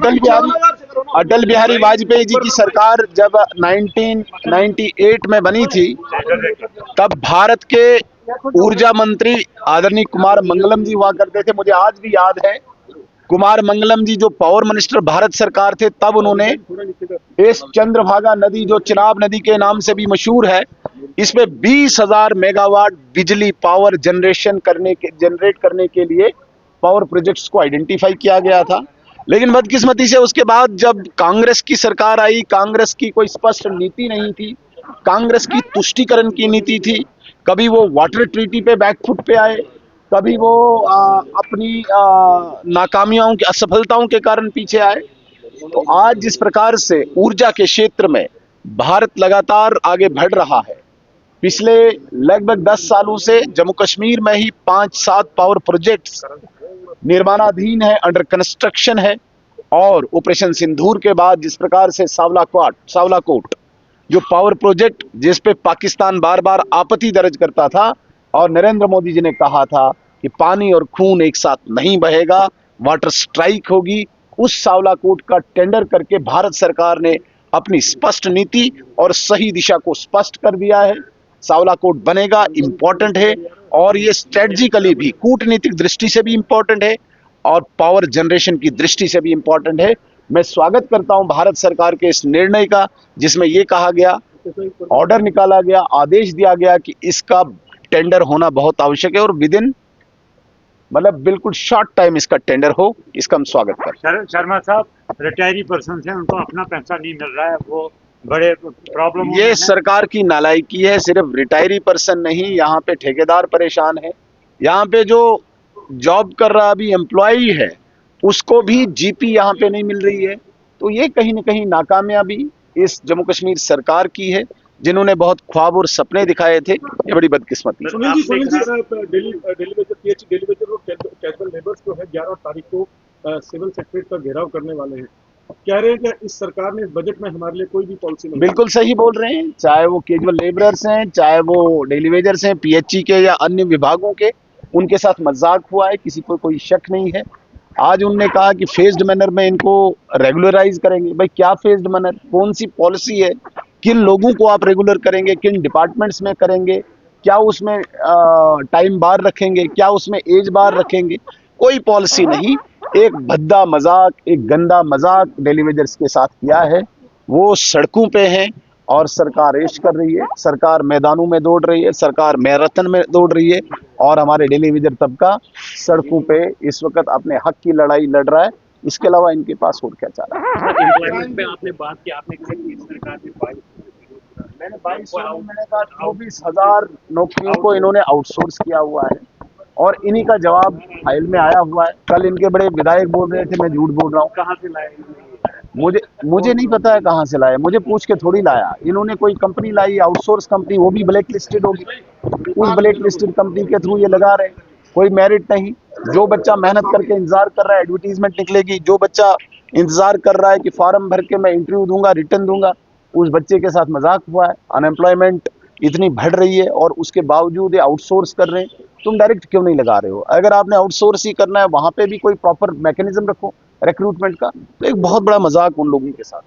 अटल बिहारी वाजपेयी जी की सरकार जब 1998 में बनी थी, तब भारत के ऊर्जा मंत्री आदरणीय कुमार मंगलम जी हुआ करते थे। मुझे आज भी याद है, कुमार मंगलम जी जो पावर मिनिस्टर भारत सरकार थे, तब उन्होंने इस चंद्रभागा नदी, जो चिनाब नदी के नाम से भी मशहूर है, इसमें 20,000 मेगावाट बिजली पावर जनरेट करने के लिए पावर प्रोजेक्ट्स को आइडेंटिफाई किया गया था। लेकिन बदकिस्मती से उसके बाद जब कांग्रेस की सरकार आई, कांग्रेस की कोई स्पष्ट नीति नहीं थी, कांग्रेस की तुष्टीकरण की नीति थी। कभी वो वाटर ट्रीटी पे बैकफुट पे आए, कभी वो अपनी नाकामियों की असफलताओं के कारण पीछे आए। तो आज जिस प्रकार से ऊर्जा के क्षेत्र में भारत लगातार आगे बढ़ रहा है, पिछले लगभग 10 सालों से जम्मू कश्मीर में ही 5-7 पावर प्रोजेक्ट्स निर्माणाधीन है, अंडर कंस्ट्रक्शन है। और ऑपरेशन सिंदूर के बाद जिस प्रकार से सावलाकोट जो पावर प्रोजेक्ट, जिस पे पाकिस्तान बार बार आपत्ति दर्ज करता था और नरेंद्र मोदी जी ने कहा था कि पानी और खून एक साथ नहीं बहेगा, वाटर स्ट्राइक होगी, उस सावलाकोट का टेंडर करके भारत सरकार ने अपनी स्पष्ट नीति और सही दिशा को स्पष्ट कर दिया है। सावलाकोट बनेगा, इंपॉर्टेंट है, और ये स्ट्रेटजिकली भी, कूटनीतिक दृष्टि से भी इंपॉर्टेंट है और पावर जनरेशन की दृष्टि से भी इंपॉर्टेंट है। मैं स्वागत करता हूं भारत सरकार के इस निर्णय का, जिसमें यह कहा गया, ऑर्डर निकाला गया, आदेश दिया गया कि इसका टेंडर होना बहुत आवश्यक है और विद इन बिल्कुल शॉर्ट टाइम इसका टेंडर हो। इसका हम स्वागत करते। शर्मा साहब रिटायरी पर्सन हैं, उनको अपना पैसा नहीं मिल रहा है, वो बड़े प्रॉब्लम। ये सरकार की नालायकी है। सिर्फ रिटायरी पर्सन नहीं, यहाँ पे ठेकेदार परेशान है, यहाँ पे जो जॉब कर रहा अभी एम्प्लॉई है उसको भी जीपी यहाँ पे नहीं मिल रही है। तो ये कहीं ना कहीं नाकामयाबी इस जम्मू कश्मीर सरकार की है, जिन्होंने बहुत ख्वाब और सपने दिखाए थे। ये बड़ी बदकिस्मती। कैजुअल लेबर्स जो है 11 तारीख को सिविल सेक्रेटरीट का घेराव करने वाले हैं, कह रहे हैं कि इस सरकार ने इस बजट में हमारे लिए कोई भी पॉलिसी नहीं। बिल्कुल सही बोल रहे हैं, चाहे वो कैजुअल लेबरर्स हैं, चाहे वो डेली वेजर्स हैं, पीएचई के या अन्य विभागों के, उनके साथ मजाक हुआ है, किसी को कोई शक नहीं है। आज उन्होंने कहा कि फेज्ड मैनर में इनको रेगुलराइज करेंगे। भाई क्या फेज्ड मैनर, कौन सी पॉलिसी है, किन लोगों को आप रेगुलर करेंगे, किन डिपार्टमेंट्स में करेंगे, क्या उसमें टाइम बार रखेंगे, क्या उसमें एज बार रखेंगे? कोई पॉलिसी नहीं, एक भद्दा मजाक, एक गंदा मजाक डेली वेजर्स के साथ किया है। वो सड़कों पे हैं और सरकार रेस कर रही है, सरकार मैदानों में दौड़ रही है, सरकार मैराथन में दौड़ रही है, और हमारे डेली वेजर तबका सड़कों पे इस वक्त अपने हक की लड़ाई लड़ रहा है। इसके अलावा इनके पास और क्या चाह रहा है? एम्प्लॉयमेंट पे आपने बात की, आपने सरकार ने 24,000 नौकरियों को इन्होंने आउटसोर्स किया हुआ है और इन्हीं का जवाब फाइल में आया हुआ है। कल इनके बड़े विधायक बोल रहे थे मैं झूठ बोल रहा हूँ। कहाँ से लाए? मुझे नहीं पता है कहाँ से लाया, मुझे पूछ के थोड़ी लाया। इन्होंने कोई कंपनी लाई, आउटसोर्स कंपनी, वो भी ब्लैक लिस्टेड होगी, उस ब्लैक लिस्टेड कंपनी के थ्रू ये लगा रहे हैं। कोई मेरिट नहीं। जो बच्चा मेहनत करके इंतजार कर रहा है, एडवर्टीजमेंट निकलेगी, जो बच्चा इंतजार कर रहा है कि फॉर्म भर के मैं इंटरव्यू दूंगा, रिटर्न दूंगा, उस बच्चे के साथ मजाक हुआ है। अनएम्प्लॉयमेंट इतनी बढ़ रही है और उसके बावजूद ये आउटसोर्स कर रहे हैं। तुम डायरेक्ट क्यों नहीं लगा रहे हो? अगर आपने आउटसोर्स ही करना है, वहां पे भी कोई प्रॉपर मैकेनिज्म रखो रिक्रूटमेंट का। तो एक बहुत बड़ा मजाक उन लोगों के साथ।